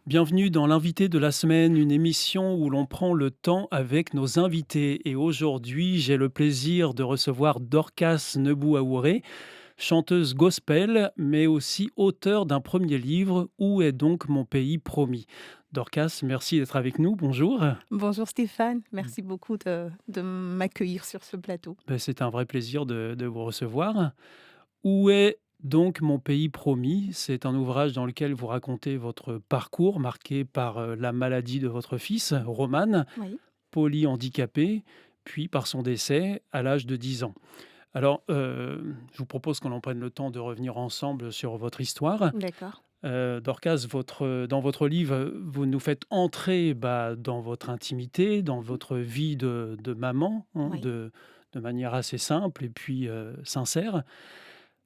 Bienvenue dans l'invité de la semaine, une émission où l'on prend le temps avec nos invités. Et aujourd'hui, j'ai le plaisir de recevoir Dorcas Nebouaouré, chanteuse gospel, mais aussi auteure d'un premier livre, Où est donc mon pays promis? Dorcas, merci d'être avec nous. Bonjour. Bonjour Stéphane, merci beaucoup de m'accueillir sur ce plateau. C'est un vrai plaisir de vous recevoir. Où est donc mon pays promis? C'est un ouvrage dans lequel vous racontez votre parcours marqué par la maladie de votre fils, Roman, Oui, polyhandicapé, puis par son décès à l'âge de 10 ans. Alors, je vous propose qu'on en prenne le temps de revenir ensemble sur votre histoire. d'accord. Dorcas, dans votre livre, vous nous faites entrer dans votre intimité, dans votre vie de maman, hein, Oui, de manière assez simple et puis sincère.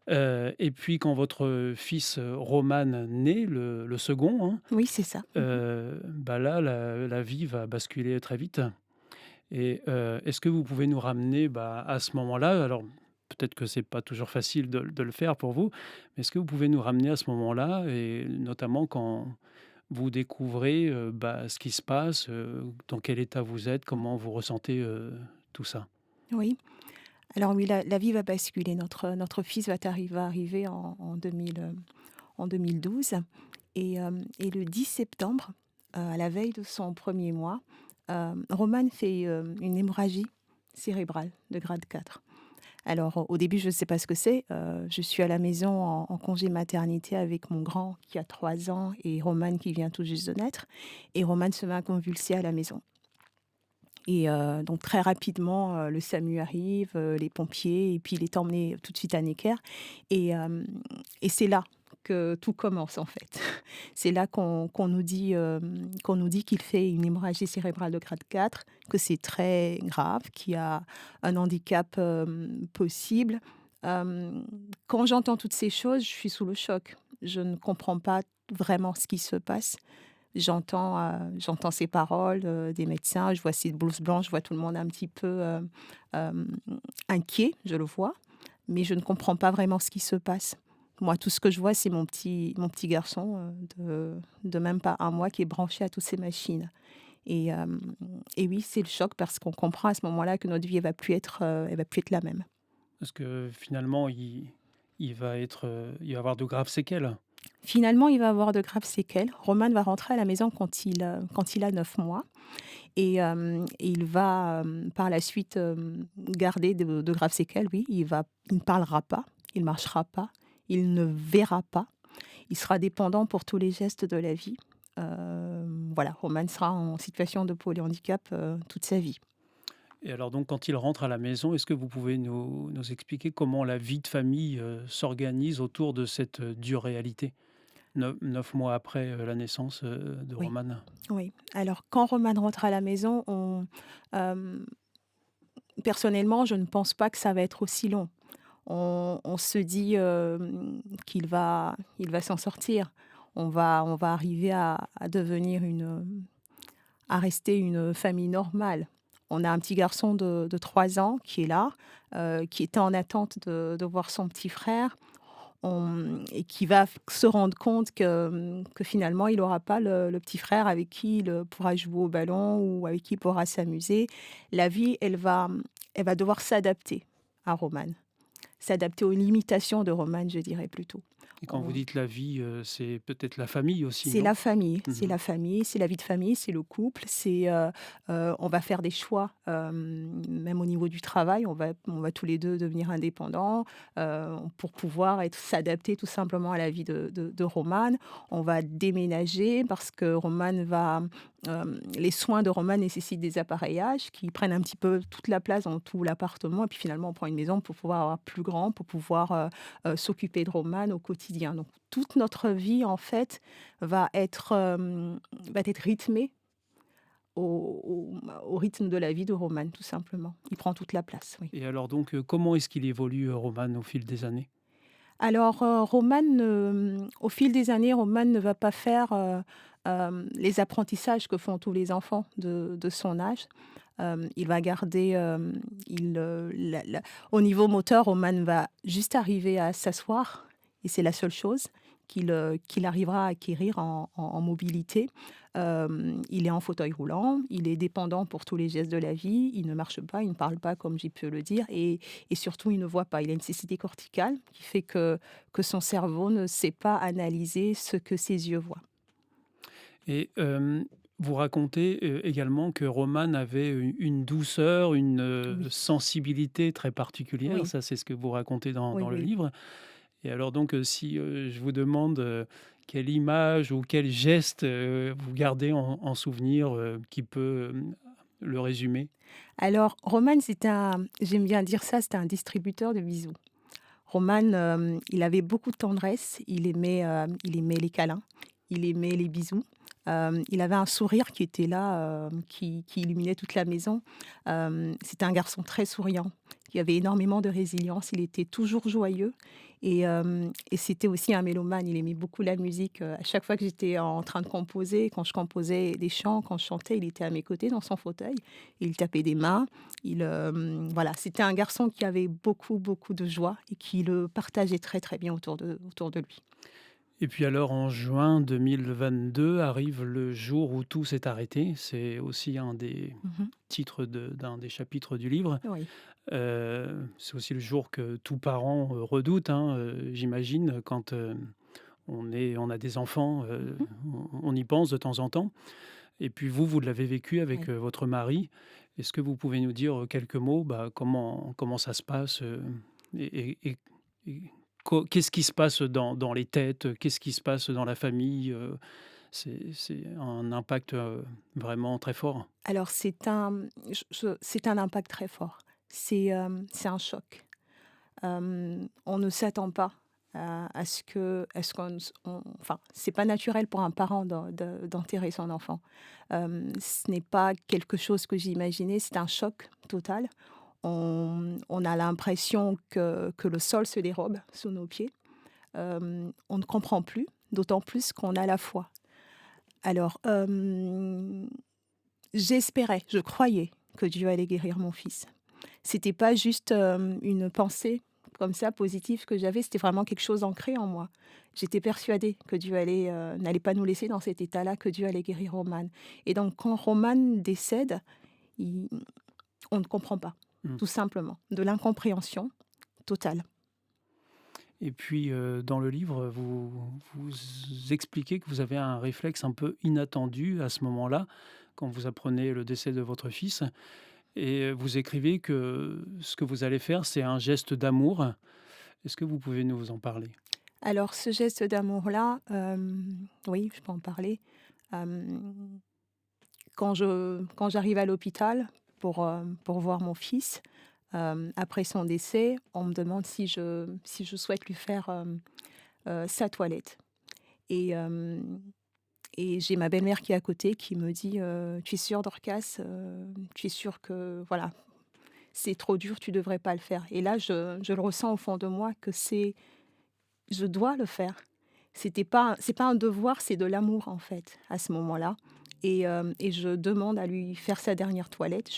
Et puis quand votre fils, Roman naît, le second, hein, oui, c'est ça. Mhm. là, la vie va basculer très vite. Et est-ce que vous pouvez nous ramener, à ce moment-là? Alors, peut-être que c'est pas toujours facile de le faire pour vous, mais est-ce que vous pouvez nous ramener à ce moment-là et notamment quand vous découvrez, ce qui se passe, dans quel état vous êtes, comment vous ressentez, tout ça? Oui, alors oui, la vie va basculer. Notre fils va arriver en 2012 et le 10 septembre, à la veille de son premier mois, Roman fait une hémorragie cérébrale de grade 4. Alors, au début, je ne sais pas ce que c'est. Je suis à la maison en congé maternité avec mon grand qui a 3 ans et Roman qui vient tout juste de naître. Et Roman se met à convulser à la maison. Et donc très rapidement, le SAMU arrive, les pompiers et puis il est emmené tout de suite à Necker et c'est là que tout commence en fait. C'est là qu'on nous dit qu'il fait une hémorragie cérébrale de grade 4, que c'est très grave, qu'il y a un handicap, possible. Quand j'entends toutes ces choses, je suis sous le choc. Je ne comprends pas vraiment ce qui se passe. J'entends ces paroles, des médecins, je vois ces blouses blanches, je vois tout le monde un petit peu, hem, inquiet, je le vois, mais je ne comprends pas vraiment ce qui se passe. Moi, tout ce que je vois, c'est mon petit garçon, de même pas un mois qui est branché à toutes ces machines et oui, c'est le choc parce qu'on comprend à ce moment-là que notre vie, elle va plus être la même. Parce que finalement, il va avoir de graves séquelles. Finalement, il va avoir de graves séquelles. Roman va rentrer à la maison quand il a 9 mois. Et il va, par la suite, garder de graves séquelles, oui. Il ne parlera pas, il ne marchera pas, il ne verra pas. Il sera dépendant pour tous les gestes de la vie. Voilà, Roman sera en situation de polyhandicap, toute sa vie. Et alors donc quand il rentre à la maison, est-ce que vous pouvez nous expliquer comment la vie de famille, s'organise autour de cette, dure réalité? 9 mois après, la naissance, de Oui, Roman. oui. Alors quand Roman rentre à la maison, personnellement, je ne pense pas que ça va être aussi long. On se dit, qu'il va s'en sortir. On va arriver à devenir à rester une famille normale. On a un petit garçon de 3 ans qui est là, qui était en attente de voir son petit frère. Et qui va se rendre compte que finalement il aura pas le petit frère avec qui il pourra jouer au ballon ou avec qui il pourra s'amuser. La vie, elle va devoir s'adapter à Roman. S'adapter aux limitations de Roman, je dirais plutôt. Et quand vous On dites la vie, c'est peut-être la famille aussi, C'est non? la famille, c'est Mmh. la famille, c'est la vie de famille, c'est le couple, on va faire des choix, même au niveau du travail, on va tous les 2 devenir indépendants, pour pouvoir s'adapter tout simplement à la vie de Roman. On va déménager parce que les soins de Roman nécessitent des appareillages qui prennent un petit peu toute la place dans tout l'appartement et puis finalement on prend une maison pour pouvoir avoir plus grand, pour pouvoir, s'occuper de Roman au quotidien. Donc toute notre vie en fait va être rythmé au rythme de la vie de Roman, tout simplement. Il prend toute la place, oui. Et alors donc, comment est-ce qu'il évolue, Roman, au fil des années? Alors, au fil des années, Roman ne va pas faire, les apprentissages que font tous les enfants de son âge. Il va garder, au niveau moteur, Roman va juste arriver à s'asseoir et c'est la seule chose qu'il arrivera à acquérir en mobilité. Il est en fauteuil roulant, il est dépendant pour tous les gestes de la vie, il ne marche pas, il ne parle pas comme j'ai pu le dire et surtout il ne voit pas. Il a une cécité corticale qui fait que son cerveau ne sait pas analyser ce que ses yeux voient. Et vous racontez, également que Roman avait une douceur, une, Oui, sensibilité très particulière. oui, Ça, c'est ce que vous racontez oui, dans le oui. livre. Et alors donc, si, je vous demande, quelle image ou quel geste, vous gardez en souvenir, qui peut, le résumer? Alors Roman, j'aime bien dire ça, c'était un distributeur de bisous. Roman, il avait beaucoup de tendresse, il aimait les câlins, il aimait les bisous. Il avait un sourire qui était là, qui illuminait toute la maison. C'était un garçon très souriant, qui avait énormément de résilience, il était toujours joyeux et c'était aussi un mélomane. Il aimait beaucoup la musique, à chaque fois que j'étais en train de composer, quand je composais des chants, quand je chantais, il était à mes côtés dans son fauteuil. Il tapait des mains, voilà, c'était un garçon qui avait beaucoup, beaucoup de joie et qui le partageait très, très bien autour de lui. Et puis alors en juin 2022 arrive le jour où tout s'est arrêté. C'est aussi un des Mmh. titres d'un des chapitres du livre. Oui, C'est aussi le jour que tout parent, redoute, hein, j'imagine quand, on a des enfants, mmh, on y pense de temps en temps. Et puis vous, vous l'avez vécu avec, oui. votre mari. Est-ce que vous pouvez nous dire, quelques mots, bah, comment ça se passe, et qu'est-ce qui se passe dans les têtes? Qu'est-ce qui se passe dans la famille? C'est un impact, vraiment très fort. Alors c'est un impact très fort. C'est un choc. On ne s'attend pas à ce qu'on s on enfin, c'est pas naturel pour un parent d'enterrer son enfant. Ce n'est pas quelque chose que j'imaginais, c'est un choc total. On a l'impression que le sol se dérobe sous nos pieds. On ne comprend plus, d'autant plus qu'on a la foi. Alors, j'espérais, je croyais que Dieu allait guérir mon fils. C'était pas juste, une pensée comme ça positive que j'avais, c'était vraiment quelque chose ancré en moi. J'étais persuadée que Dieu n'allait pas nous laisser dans cet état-là, que Dieu allait guérir Roman et donc quand Roman décède, il on ne comprend pas, Mmh. tout simplement, de l'incompréhension totale. Et puis, dans le livre, vous expliquez que vous avez un réflexe un peu inattendu à ce moment-là, quand vous apprenez le décès de votre fils et vous écrivez que ce que vous allez faire, c'est un geste d'amour. Est-ce que vous pouvez nous en parler? Alors ce geste d'amour-là, oui, je peux en parler. Hem, quand j'arrive à l'hôpital pour voir mon fils, après son décès, on me demande si je souhaite lui faire, sa toilette et j'ai ma belle-mère qui est à côté qui me dit: «Tu es sûre Dorcas? Tu es sûre que voilà, c'est trop dur, tu devrais pas le faire?» et là je le ressens au fond de moi que je dois le faire. C'est pas un devoir, c'est de l'amour, en fait, à ce moment-là et je demande à lui faire sa dernière toilette.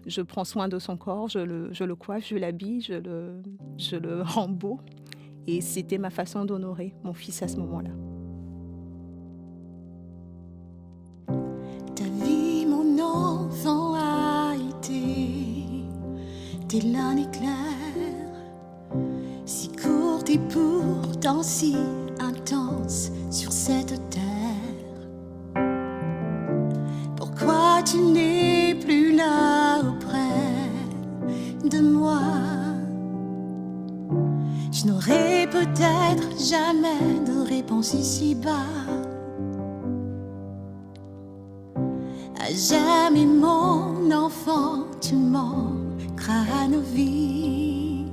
Je prends soin de son corps, je le coiffe, je l'habille, je le rends beau et c'était ma façon d'honorer mon fils à ce moment-là. Ta vie, mon enfant, a été tel un éclair, si courte et pourtant si intense sur cette terre. Pourquoi tu n'es plus là auprès de moi? Je n'aurai peut-être jamais de réponse ici-bas. À jamais, mon enfant, tu manqueras à nos vies.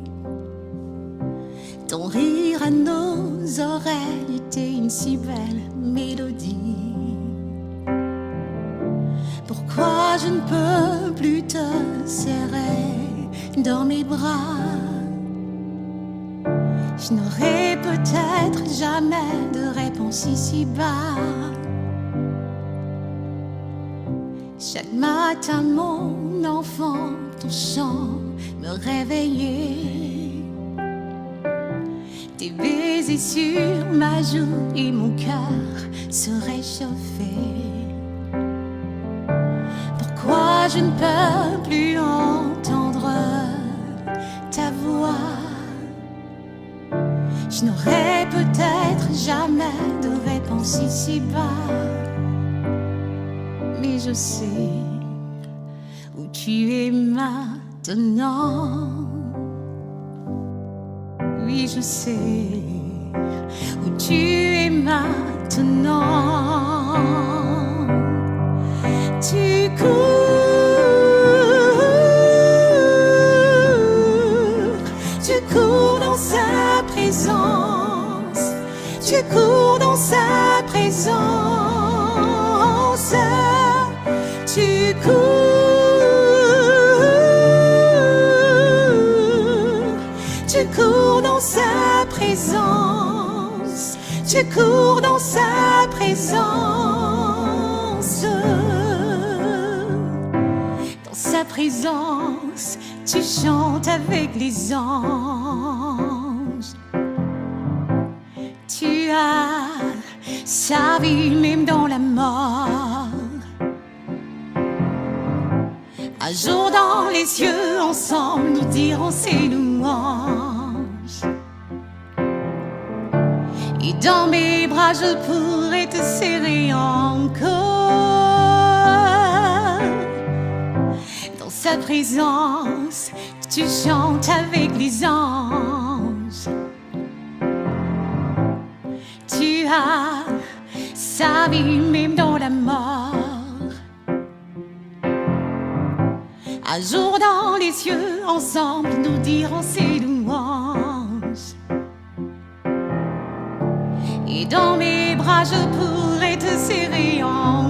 Ton rire à nos oreilles était une si belle mélodie. Pourquoi je ne peux plus te serrer dans mes bras? Je n'aurai peut-être jamais de réponse ici-bas. Chaque matin, mon enfant, ton chant me réveillait. Tes baisers baiser sur ma joue et mon cœur se réchauffer. Pourquoi je ne peux plus entendre ta voix? Je n'aurai peut-être jamais de réponse ici-bas, mais je sais où tu es maintenant. Oui, je sais où tu es maintenant. Tu cours dans sa présence, tu cours dans sa présence, tu cours dans sa présence, tu cours dans sa présence. Dans sa présence, tu chantes avec les anges. Tu as servi même dans la mort. Un jour dans les cieux, ensemble, nous dirons ces louanges. Et dans mes bras, je pourrai te serrer encore. Dans sa présence, tu chantes avec les anges. Tu as servi même dans la mort. Un jour dans les cieux, ensemble, nous dirons ces louanges. Et dans mes bras, je pourrai te serrer encore.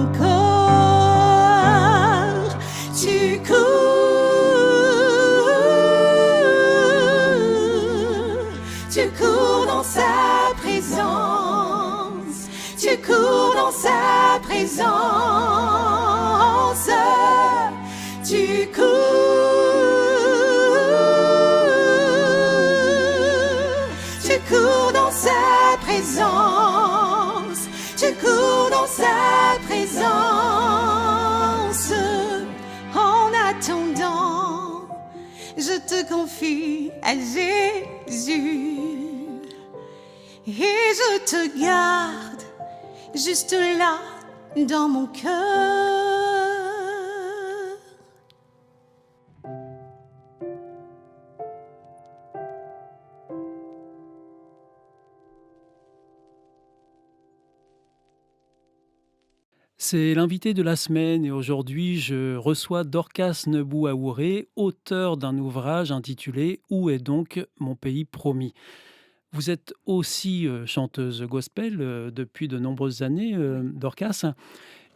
Tu cours dans sa présence, tu cours dans sa présence, tu cours dans sa présence, tu cours dans sa présence. En attendant, je te confie à Jésus et je te garde juste là dans mon cœur. C'est l'invité de la semaine et aujourd'hui je reçois Dorcas Nebou-Aouré, auteur d'un ouvrage intitulé « Où est donc mon pays promis ?» Vous êtes aussi chanteuse gospel depuis de nombreuses années, Dorcas,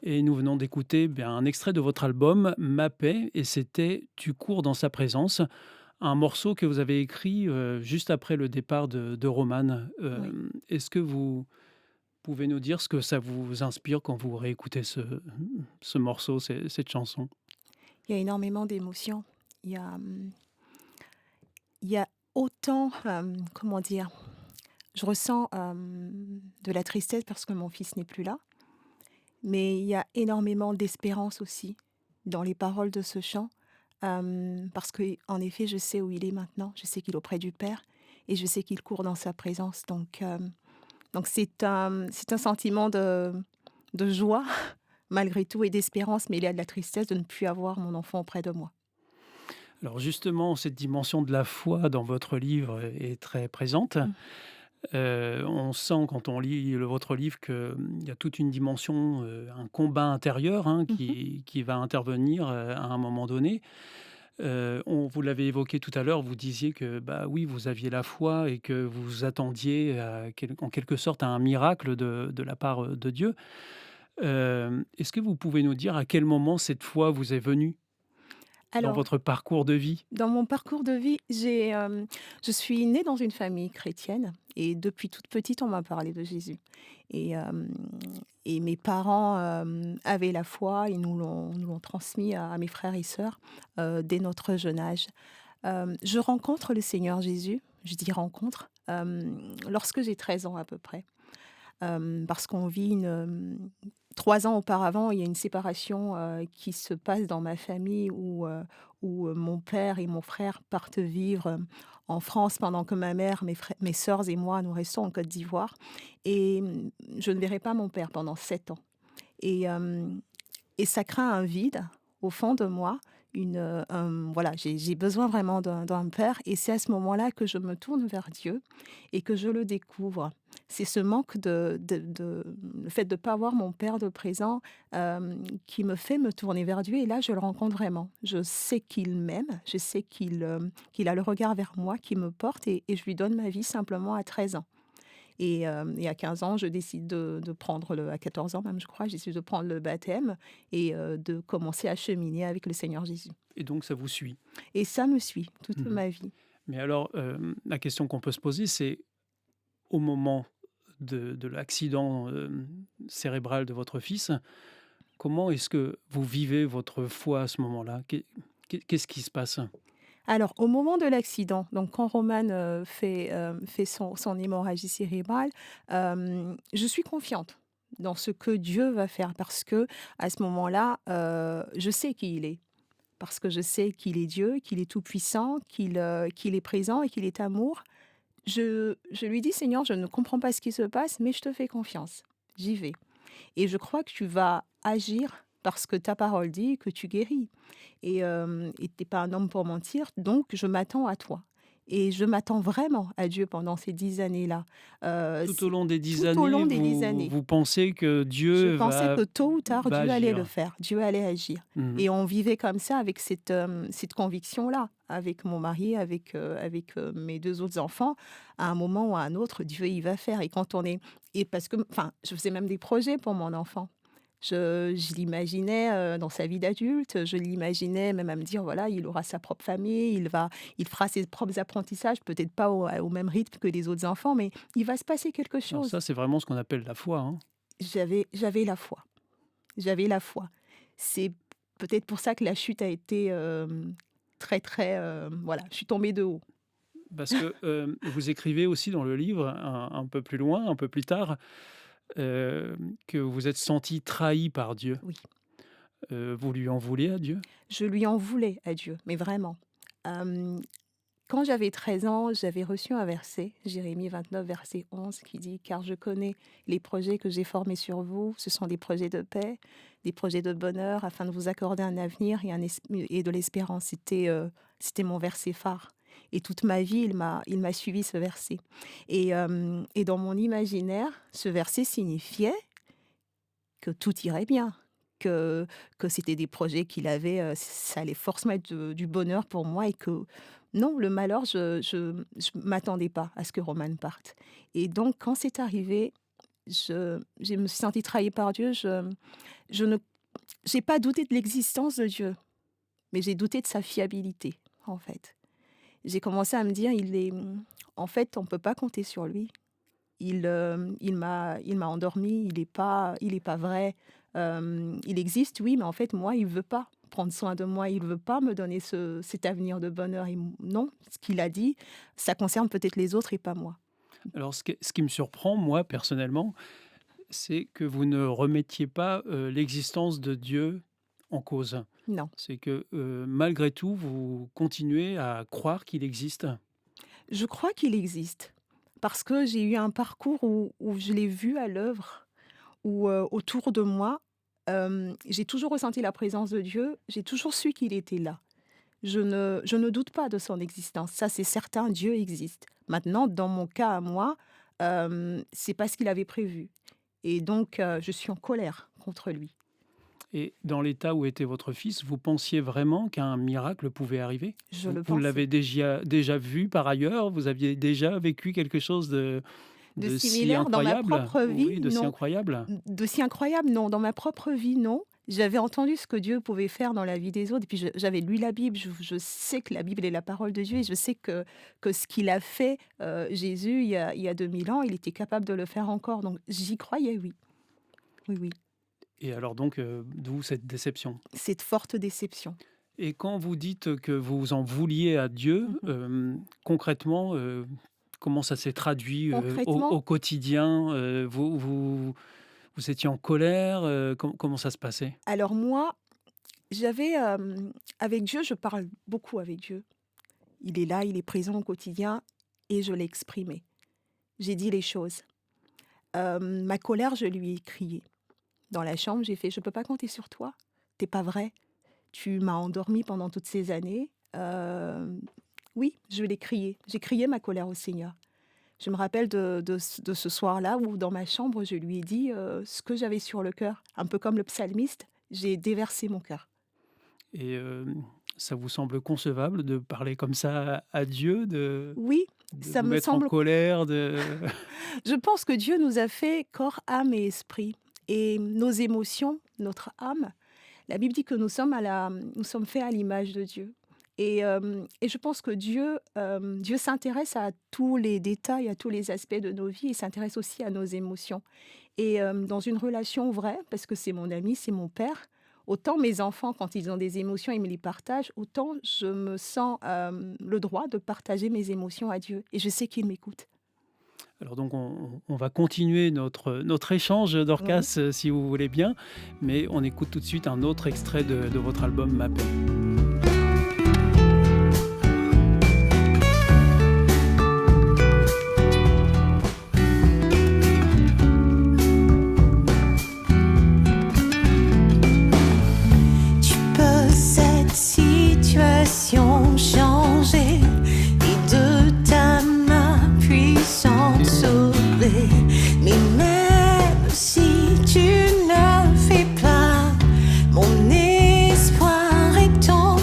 et nous venons d'écouter un extrait de votre album « Ma paix » et c'était « Tu cours dans sa présence », un morceau que vous avez écrit juste après le départ de Romane. Oui. Est-ce que vous pouvez nous dire ce que ça vous inspire quand vous réécoutez ce morceau, cette chanson? Il y a énormément d'émotions. Il y a autant, comment dire, je ressens de la tristesse parce que mon fils n'est plus là, mais il y a énormément d'espérance aussi dans les paroles de ce chant, parce que, en effet, je sais où il est maintenant, je sais qu'il est auprès du Père et je sais qu'il court dans sa présence. Donc c'est un sentiment de joie malgré tout et d'espérance, mais il y a de la tristesse de ne plus avoir mon enfant auprès de moi. Alors justement, cette dimension de la foi dans votre livre est très présente. Mmh. On sent quand on lit votre livre qu'il y a toute une dimension, un combat intérieur Mmh. qui va intervenir à un moment donné. Vous l'avez évoqué tout à l'heure, vous disiez que oui, vous aviez la foi et que vous attendiez en quelque sorte à un miracle de la part de Dieu. Est-ce que vous pouvez nous dire à quel moment cette foi vous est venue dans Alors, votre parcours de vie? dans mon parcours de vie, je suis née dans une famille chrétienne et depuis toute petite, on m'a parlé de Jésus. Et, et mes parents avaient la foi, ils nous l'ont transmis à mes frères et sœurs dès notre jeune âge. Je rencontre le Seigneur Jésus je dis rencontre, lorsque j'ai 13 ans à peu près. Parce qu'on vit 3 ans auparavant, il y a une séparation, qui se passe dans ma famille où mon père et mon frère partent vivre, en France pendant que ma mère, mes sœurs et moi, nous restons en Côte d'Ivoire et je ne verrai pas mon père pendant 7 ans et hem et ça craint un vide au fond de moi, voilà, j'ai besoin vraiment d'un père et c'est à ce moment-là que je me tourne vers Dieu et que je le découvre. C'est ce manque le fait de ne pas avoir mon père de présent, qui me fait me tourner vers Dieu et là, je le rencontre vraiment. Je sais qu'il m'aime, je sais qu'il a le regard vers moi, qui me porte et je lui donne ma vie simplement à 13 ans. Et à 15 ans, je décide de prendre à 14 ans même, je crois, je décide de prendre le baptême et de commencer à cheminer avec le Seigneur Jésus. Et donc ça vous suit. Et ça me suit toute Mmh. ma vie. Mais alors, la question qu'on peut se poser, c'est au moment de l'accident, cérébral de votre fils, comment est-ce que vous vivez votre foi à ce moment-là? Qu'est-ce qui se passe? Alors, au moment de l'accident, donc quand Roman fait son hémorragie cérébrale, je suis confiante dans ce que Dieu va faire parce que à ce moment-là, je sais qui il est. Parce que je sais qu'il est Dieu, qu'il est tout-puissant, qu'il est présent et qu'il est amour. Je lui dis: «Seigneur, je ne comprends pas ce qui se passe, mais je te fais confiance. J'y vais et je crois que tu vas agir parce que ta parole dit que tu guéris et tu pas un homme pour mentir, donc je m'attends à toi» et je m'attends vraiment à Dieu pendant ces 10 années-là. Tout au C'est long des 10 tout au années, long des 10 vous années. vous pensez que Je Dieu pensais que tôt ou tard, va Dieu allait le agir? faire, Dieu allait agir Mmh. et on vivait comme ça avec cette conviction-là, avec mon mari, avec mes 2 autres enfants. À un moment ou à un autre, Dieu, il va faire et parce que enfin, je faisais même des projets pour mon enfant. Je l'imaginais, dans sa vie d'adulte, je l'imaginais même à me dire: «Voilà, il aura sa propre famille, il fera ses propres apprentissages, peut-être pas au même rythme que les autres enfants, mais il va se passer quelque Alors chose». ça, c'est vraiment ce qu'on appelle la foi, hein. J'avais la foi. J'avais la foi. C'est peut-être pour ça que la chute a été, très, très, voilà, je suis tombée de haut. Parce que, vous écrivez aussi dans le livre, un peu plus loin, un peu plus tard, que vous êtes senti trahi par Dieu. Oui, Vous lui en voulez à Dieu? je lui en voulais à Dieu, mais vraiment. Hem, Quand j'avais 13 ans, j'avais reçu un verset, Jérémie 29, verset 11, qui dit: «Car je connais les projets que j'ai formés sur vous, ce sont des projets de paix, des projets de bonheur, afin de vous accorder un avenir et de l'espérance». C'était mon verset phare et toute ma vie, il m'a suivi ce verset et dans mon imaginaire, ce verset signifiait que tout irait bien, que c'était des projets qu'il avait, ça allait forcément être du bonheur pour moi et que non, le malheur, je m'attendais pas à ce que Roman parte et donc quand c'est arrivé, je me suis sentie trahie par Dieu. Je ne j'ai pas douté de l'existence de Dieu, mais j'ai douté de sa fiabilité, en fait. J'ai commencé à me dire: en fait, on peut pas compter sur lui». Il m'a endormie, il est pas vrai. Il existe, oui, mais en fait, moi, il veut pas prendre soin de moi, il veut pas me donner cet avenir de bonheur. Non, ce qu'il a dit, ça concerne peut-être les autres et pas moi. Alors ce qui me surprend, moi, personnellement, c'est que vous ne remettiez pas, l'existence de Dieu en cause. Non. C'est que, malgré tout, vous continuez à croire qu'il existe? Je crois qu'il existe parce que j'ai eu un parcours où je l'ai vu à l'œuvre, où, autour de moi, j'ai toujours ressenti la présence de Dieu, j'ai toujours su qu'il était là. Je ne doute pas de son existence, ça c'est certain, Dieu existe. Maintenant, dans mon cas à moi, c'est pas ce qu'il avait prévu et donc je suis en colère contre lui. Et dans l'état où était votre fils, vous pensiez vraiment qu'un miracle pouvait arriver? Je Vous le vous pensais. l'avez déjà vu par ailleurs? Vous aviez déjà vécu quelque chose De de si similaire dans ma incroyable? propre vie, Oui, de si non. incroyable? De si incroyable, non. Dans ma propre vie, non. J'avais entendu ce que Dieu pouvait faire dans la vie des autres et puis j'avais lu la Bible. Je sais que la Bible est la parole de Dieu et je sais que ce qu'il a fait, Jésus, il y a 2000 ans, il était capable de le faire encore. Donc j'y croyais, oui. Oui, oui. Et alors donc, d'où cette déception? Cette forte déception. Et quand vous dites que vous en vouliez à Dieu, Mmh. concrètement, comment ça s'est traduit, Concrètement, au quotidien? Vous étiez en colère? Comment ça se passait? alors moi, j'avais, avec Dieu, je parle beaucoup avec Dieu. Il est là, il est présent au quotidien et je l'ai exprimé. J'ai dit les choses. Ma colère, je lui ai crié. Dans la chambre, j'ai fait: «Je peux pas compter sur toi. Tu pas vrai. Tu m'as endormie pendant toutes ces années». Oui, je l'ai crié. J'ai crié ma colère au Seigneur. Je me rappelle de ce soir-là où dans ma chambre, je lui ai dit, ce que j'avais sur le cœur. Un peu comme le psalmiste, j'ai déversé mon cœur. Et ça vous semble concevable de parler comme ça à Dieu, Oui, de ça vous me mettre en semble colère, de je pense que Dieu nous a fait corps, âme et esprit et nos émotions, notre âme, la Bible dit que nous sommes faits à l'image de Dieu et je pense que Dieu s'intéresse à tous les détails, à tous les aspects de nos vies. Il s'intéresse aussi à nos émotions et dans une relation vraie, parce que c'est mon ami, c'est mon père, autant mes enfants, quand ils ont des émotions, ils me les partagent, autant je me sens, le droit de partager mes émotions à Dieu et je sais qu'il m'écoute. alors donc on va continuer notre échange, Oui. Dorcas, si vous voulez bien, mais on écoute tout de suite un autre extrait de votre album Ma paix. Tu peux cette situation changer et de ta main puissante sauver. Mais même si tu ne le fais pas, mon espoir est en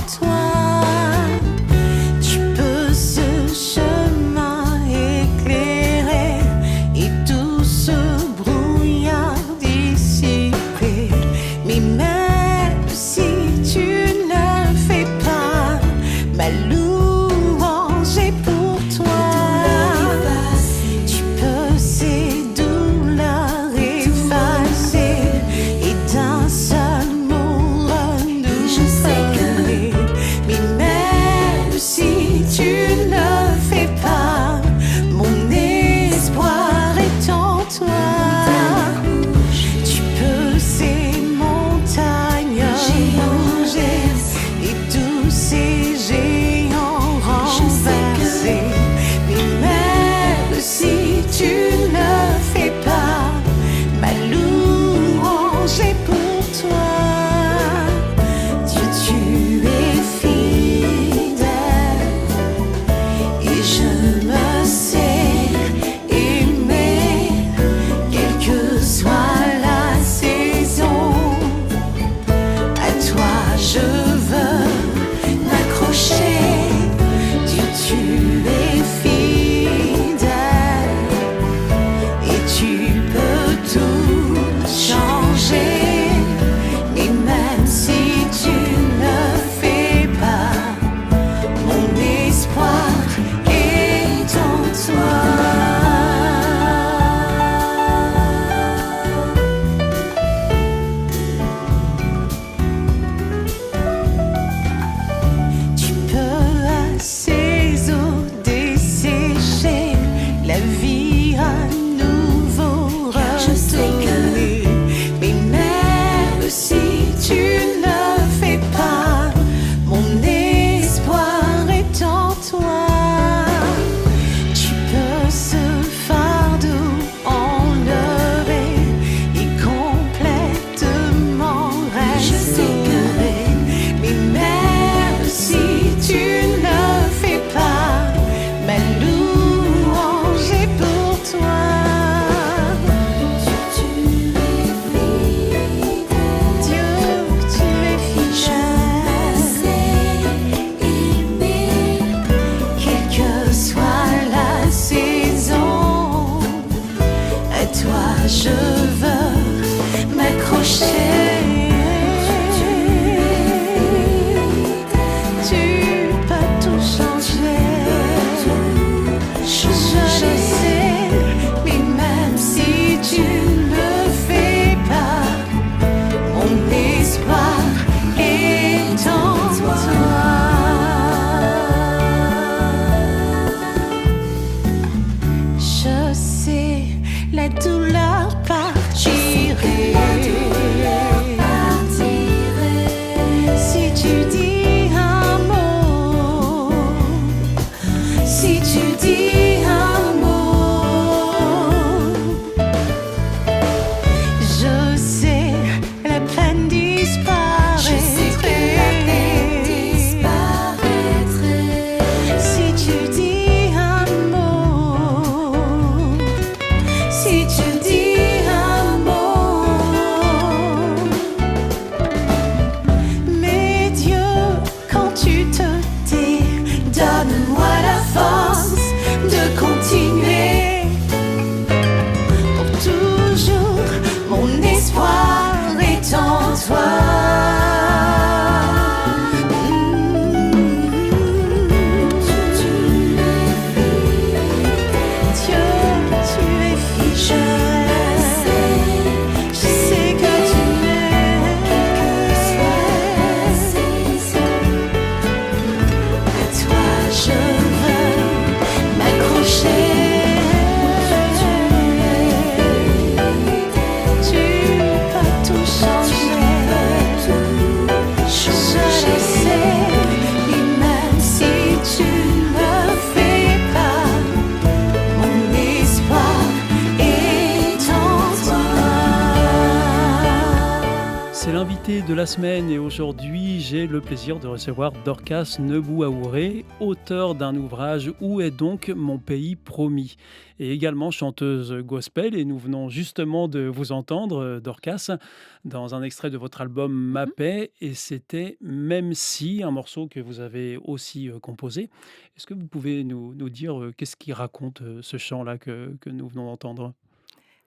c'est l'invité de la semaine et aujourd'hui, j'ai le plaisir de recevoir Dorcas Nebouaouré, auteure d'un ouvrage Où est donc mon pays promis? Et également chanteuse gospel. Et nous venons justement de vous entendre, Dorcas, dans un extrait de votre album Ma Mmh. paix. Et c'était Même si, un morceau que vous avez aussi composé. Est-ce que vous pouvez nous dire qu'est-ce qui raconte ce chant-là que nous venons d'entendre?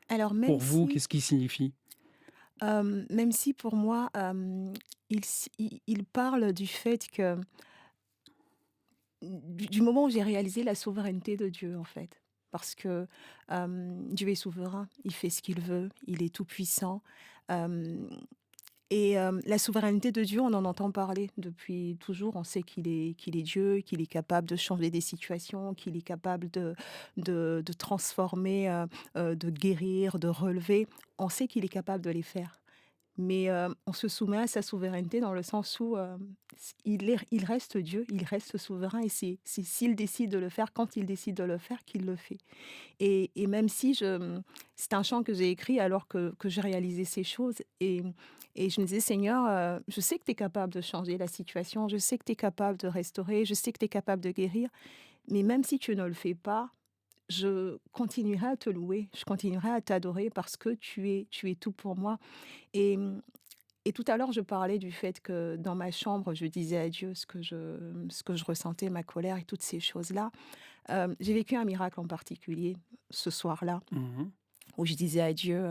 Alors Pour vous, qu'est-ce qui signifie? même si pour moi, il parle du fait que du moment où j'ai réalisé la souveraineté de Dieu, en fait. Parce que, Dieu est souverain, il fait ce qu'il veut, il est tout puissant, hem la souveraineté de Dieu, on en entend parler depuis toujours. On sait qu'il est Dieu, qu'il est capable de changer des situations, qu'il est capable de transformer, de guérir, de relever. On sait qu'il est capable de les faire. Mais, on se soumet à sa souveraineté dans le sens où, il reste Dieu, il reste souverain et c'est s'il décide de le faire, quand il décide de le faire, qu'il le fait. Et même si c'est un chant que j'ai écrit alors que j'ai réalisé ces choses et je me disais: «Seigneur, je sais que tu es capable de changer la situation, je sais que tu es capable de restaurer, je sais que tu es capable de guérir, mais même si tu ne le fais pas, je continuerai à te louer, je continuerai à t'adorer parce que tu es tout pour moi». Et et tout à l'heure, je parlais du fait que dans ma chambre, je disais à Dieu ce que je ressentais, ma colère et toutes ces choses-là. J'ai vécu un miracle en particulier ce soir-là, Mhm. où je disais à Dieu,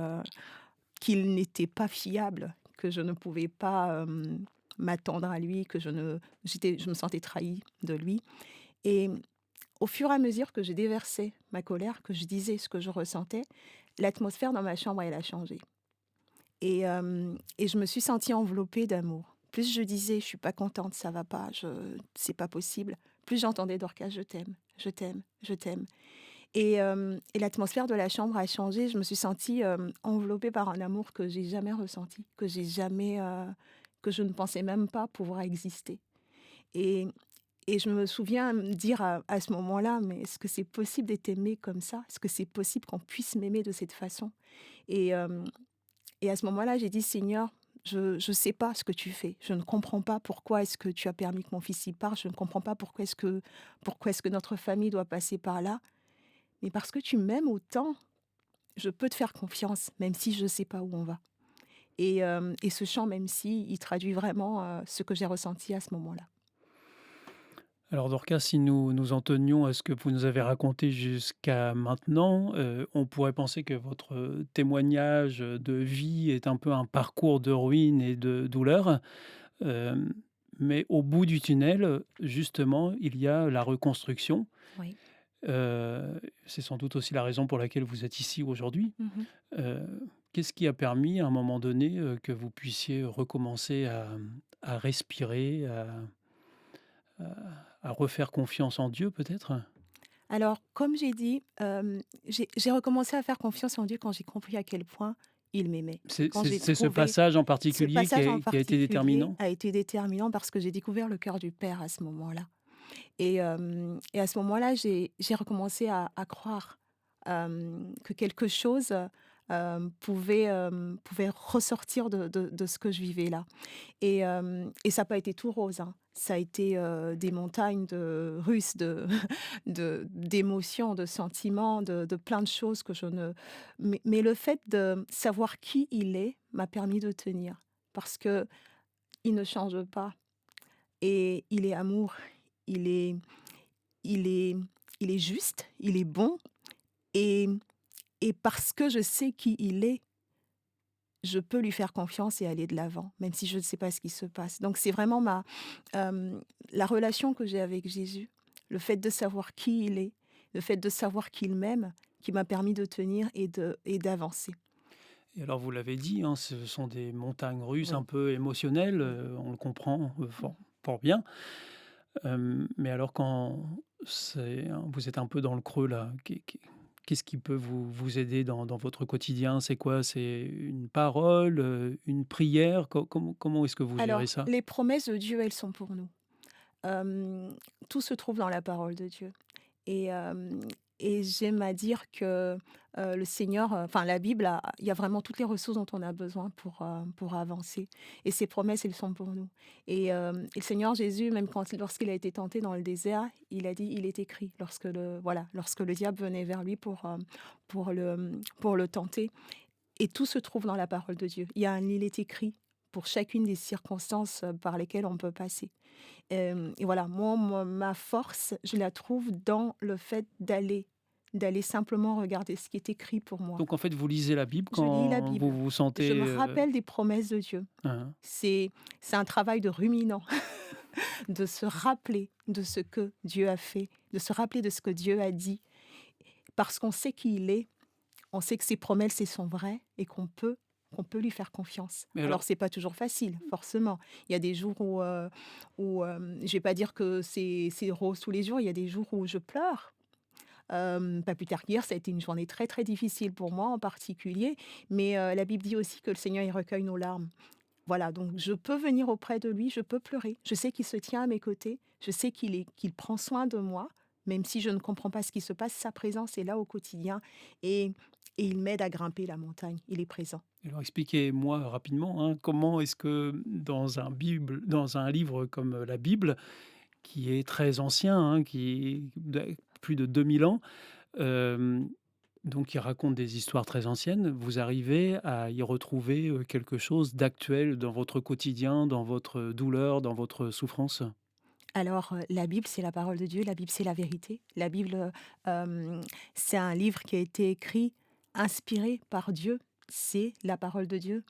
qu'il n'était pas fiable, que je ne pouvais pas, m'attendre à lui, que je me sentais trahie de lui. Et au fur et à mesure que je déversais ma colère, que je disais ce que je ressentais, l'atmosphère dans ma chambre, elle a changé. Et je me suis sentie enveloppée d'amour. Plus je disais: «Je suis pas contente, ça va pas, c'est pas possible», plus j'entendais Dorcas: «Je t'aime, je t'aime, je t'aime». Et l'atmosphère de la chambre a changé. Je me suis sentie, enveloppée par un amour que j'ai jamais ressenti, que je ne pensais même pas pouvoir exister. Et et je me souviens me dire à ce moment-là: «Mais est-ce que c'est possible d'être aimé comme ça? Est-ce que c'est possible qu'on puisse m'aimer de cette façon?» et hem et à ce moment-là, j'ai dit: «Seigneur, je sais pas ce que tu fais. Je ne comprends pas pourquoi est-ce que tu as permis que mon fils y parte. Je ne comprends pas pourquoi est-ce que notre famille doit passer par là. Mais parce que tu m'aimes autant, je peux te faire confiance, même si je ne sais pas où on va». Et ce chant, même si, il traduit vraiment, ce que j'ai ressenti à ce moment-là. Alors Dorcas, si nous nous en tenions à ce que vous nous avez raconté jusqu'à maintenant, on pourrait penser que votre témoignage de vie est un peu un parcours de ruines et de douleur. Hem, mais au bout du tunnel, justement, il y a la reconstruction. Oui. C'est sans doute aussi la raison pour laquelle vous êtes ici aujourd'hui. Mmh. Heu, qu'est-ce qui a permis à un moment donné, que vous puissiez recommencer à respirer, à refaire confiance en Dieu peut-être? Alors, comme j'ai dit, j'ai recommencé à faire confiance en Dieu quand j'ai compris à quel point il m'aimait. C'est Quand c'est j'ai c'est ce trouvé passage en ce particulier passage en qui a été particulier déterminant? a été déterminant parce que j'ai découvert le cœur du Père à ce moment-là. Et à ce moment-là, j'ai recommencé à croire, que quelque chose, pouvait ressortir de ce que je vivais là. Et ça n'a pas été tout rose, hein. Ça a été, des montagnes russes d'émotions, de sentiments, de plein de choses que je ne mais le fait de savoir qui il est m'a permis de tenir. Parce que il ne change pas et il est amour, il est il est il est juste, il est bon et parce que je sais qui il est, je peux lui faire confiance et aller de l'avant, même si je ne sais pas ce qui se passe. Donc c'est vraiment la relation que j'ai avec Jésus, le fait de savoir qui il est, le fait de savoir qu'il m'aime, qui m'a permis de tenir et d'avancer. Et alors vous l'avez dit, hein, ce sont des montagnes russes un Oui, peu émotionnelles, oui. on le comprend, Mmh. fort bien. Mais alors quand vous êtes un peu dans le creux là, qu'est-ce qui peut vous aider dans votre quotidien? C'est quoi? C'est une parole, une prière? Comment est-ce que vous gérez Alors, ça? les promesses de Dieu, elles sont pour nous. Hem, Tout se trouve dans la parole de Dieu. Et hem et j'aime à dire que, le Seigneur, enfin la Bible a il y a vraiment toutes les ressources dont on a besoin pour avancer, et ses promesses, elles sont pour nous, et le Seigneur Jésus, même lorsqu'il a été tenté dans le désert, il a dit: «Il est écrit», lorsque le diable venait vers lui pour le tenter, et tout se trouve dans la parole de Dieu. Il est écrit pour chacune des circonstances, par lesquelles on peut passer. Et voilà, moi, ma force, je la trouve dans le fait d'aller simplement regarder ce qui est écrit pour moi. Donc en fait, vous lisez la Bible Je lis la quand vous Bible, vous je sentez, me rappelle des promesses de Dieu. hein, C'est c'est un travail de ruminant, de se rappeler de ce que Dieu a fait, de se rappeler de ce que Dieu a dit, parce qu'on sait qui il est, on sait que ses promesses, elles sont vraies et qu'on peut lui faire confiance. mais Alors alors c'est pas toujours facile, forcément. Il y a des jours où, je vais pas dire que c'est rose tous les jours, il y a des jours où je pleure. Pas plus tard qu'hier, ça a été une journée très, très difficile pour moi en particulier, mais la Bible dit aussi que le Seigneur, il recueille nos larmes. Voilà, donc je peux venir auprès de lui, je peux pleurer. Je sais qu'il se tient à mes côtés, je sais qu'il prend soin de moi, même si je ne comprends pas ce qui se passe, sa présence est là au quotidien, et et il m'aide à grimper la montagne, il est présent. alors expliquez-moi rapidement, hein, comment est-ce que dans un livre comme, la Bible, qui est très ancien, hein, qui plus de 2000 ans, hem, donc qui raconte des histoires très anciennes, vous arrivez à y retrouver, quelque chose d'actuel dans votre quotidien, dans votre douleur, dans votre souffrance? Alors, la Bible, c'est la parole de Dieu, la Bible, c'est la vérité. La Bible, c'est un livre qui a été écrit, inspiré par Dieu, c'est la parole de Dieu.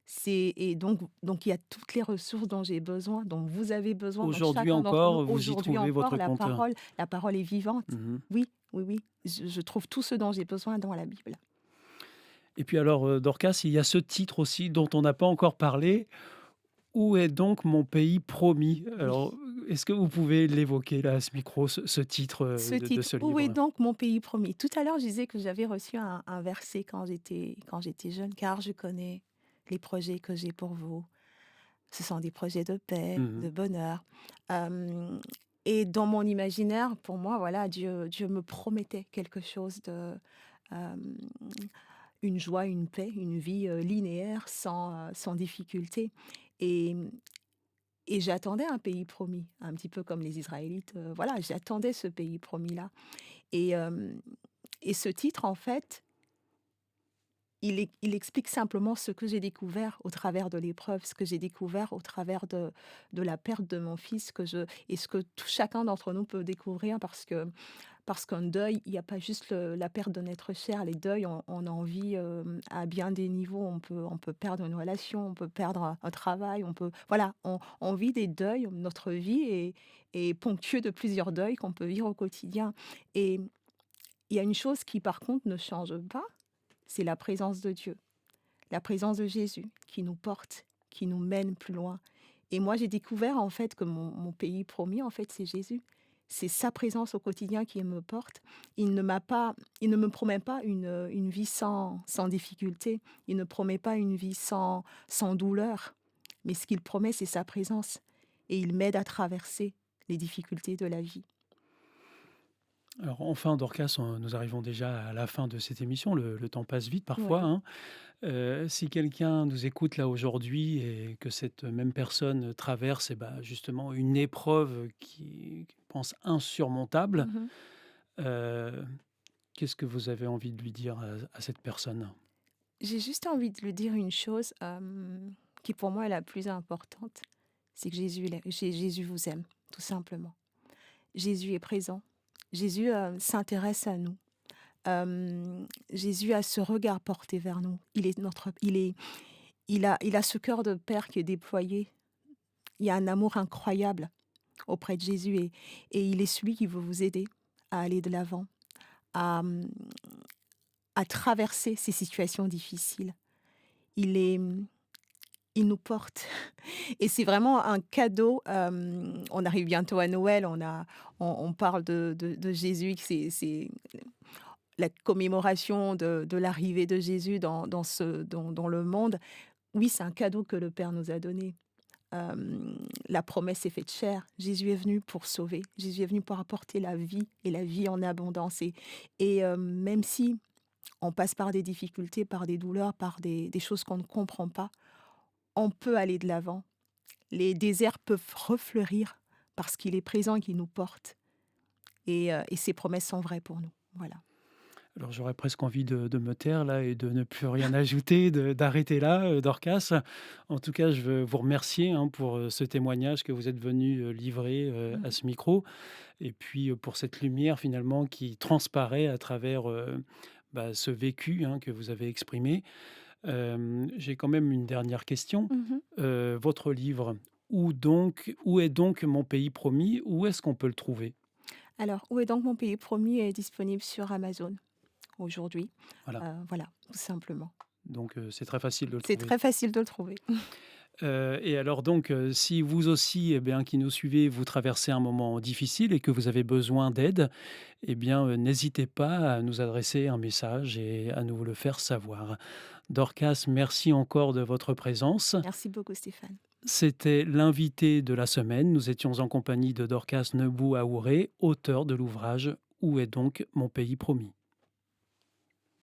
C'est Et donc il y a toutes les ressources dont j'ai besoin, dont vous avez besoin, dont Aujourd'hui chacun d'entre nous encore, vous y aujourd'hui trouvez encore, votre compte? la parole est vivante. Mmh. Oui, oui, oui, je trouve tout ce dont j'ai besoin dans la Bible. Et puis alors, Dorcas, il y a ce titre aussi dont on n'a pas encore parlé. Où est donc mon pays promis? Oui. Alors, est-ce que vous pouvez l'évoquer là, à ce micro, ce titre, Ce de titre: ce «Où est livre? donc mon pays promis?» Tout à l'heure, je disais que j'avais reçu un verset quand j'étais jeune: «Car je connais les projets que j'ai pour vous. Ce sont des projets de paix, Mmh. de bonheur.» Hem Et dans mon imaginaire, pour moi, voilà, Dieu me promettait quelque chose hem, une joie, une paix, une vie, linéaire sans difficulté, et et j'attendais un pays promis, un petit peu comme les Israélites, voilà, j'attendais ce pays promis-là, et et ce titre, en fait, il explique simplement ce que j'ai découvert au travers de l'épreuve, ce que j'ai découvert au travers de la perte de mon fils, et ce que chacun d'entre nous peut découvrir, parce qu'un deuil, il n'y a pas juste la perte d'un être cher. Les deuils, on en vit à bien des niveaux. On peut perdre une relation, on peut perdre un travail, voilà, on vit des deuils. Notre vie est ponctuée de plusieurs deuils qu'on peut vivre au quotidien. Et il y a une chose qui, par contre, ne change pas, c'est la présence de Dieu, la présence de Jésus qui nous porte, qui nous mène plus loin. Et moi, j'ai découvert en fait que mon pays promis, en fait, c'est Jésus. C'est sa présence au quotidien qui me porte. Il ne me promet pas une vie sans difficulté. Il ne promet pas une vie sans douleur. Mais ce qu'il promet, c'est sa présence. Et il m'aide à traverser les difficultés de la vie. Alors enfin, Dorcas, nous arrivons déjà à la fin de cette émission. Le temps passe vite parfois, Oui. hein. Si quelqu'un nous écoute là aujourd'hui et que cette même personne traverse, et bah, justement une épreuve qui pense insurmontable, Mhm. heu, qu'est-ce que vous avez envie de lui dire à cette personne? J'ai juste envie de lui dire une chose qui pour moi est la plus importante, c'est que Jésus vous aime, tout simplement. Jésus est présent. Jésus s'intéresse à nous. Jésus a ce regard porté vers nous. Il a ce cœur de père qui est déployé. Il y a un amour incroyable auprès de Jésus, et il est celui qui veut vous aider à aller de l'avant, à, hum, à traverser ces situations difficiles. Il est, il nous porte. Et c'est vraiment un cadeau. On arrive bientôt à Noël, on parle de Jésus, que c'est la commémoration de l'arrivée de Jésus dans le monde. Oui, c'est un cadeau que le Père nous a donné. la promesse s'est faite chair. Jésus est venu pour sauver. Jésus est venu pour apporter la vie et la vie en abondance. Même si on passe par des difficultés, par des douleurs, par des choses qu'on ne comprend pas, on peut aller de l'avant. Les déserts peuvent refleurir parce qu'il est présent et qu'il nous porte. Et ses promesses sont vraies pour nous. Voilà. Alors j'aurais presque envie de me taire là et de ne plus rien ajouter, d'arrêter là, Dorcas. En tout cas, je veux vous remercier pour ce témoignage que vous êtes venu livrer à Mhm. ce micro, et puis pour cette lumière finalement qui transparaît à travers ce vécu que vous avez exprimé. J'ai quand même une dernière question. Mhm. Votre livre, où est donc mon pays promis? Où est-ce qu'on peut le trouver? Alors, où est donc mon pays promis est disponible sur Amazon aujourd'hui. Voilà, Voilà, tout simplement. donc c'est très facile de le C'est trouver. très facile de le trouver. Et alors donc, si vous aussi, qui nous suivez, vous traversez un moment difficile et que vous avez besoin d'aide, n'hésitez pas à nous adresser un message et à nous le faire savoir. Dorcas, merci encore de votre présence. Merci beaucoup, Stéphane. C'était l'invité de la semaine. Nous étions en compagnie de Dorcas Nebou Aouré, auteur de l'ouvrage « Où est donc mon pays promis ?»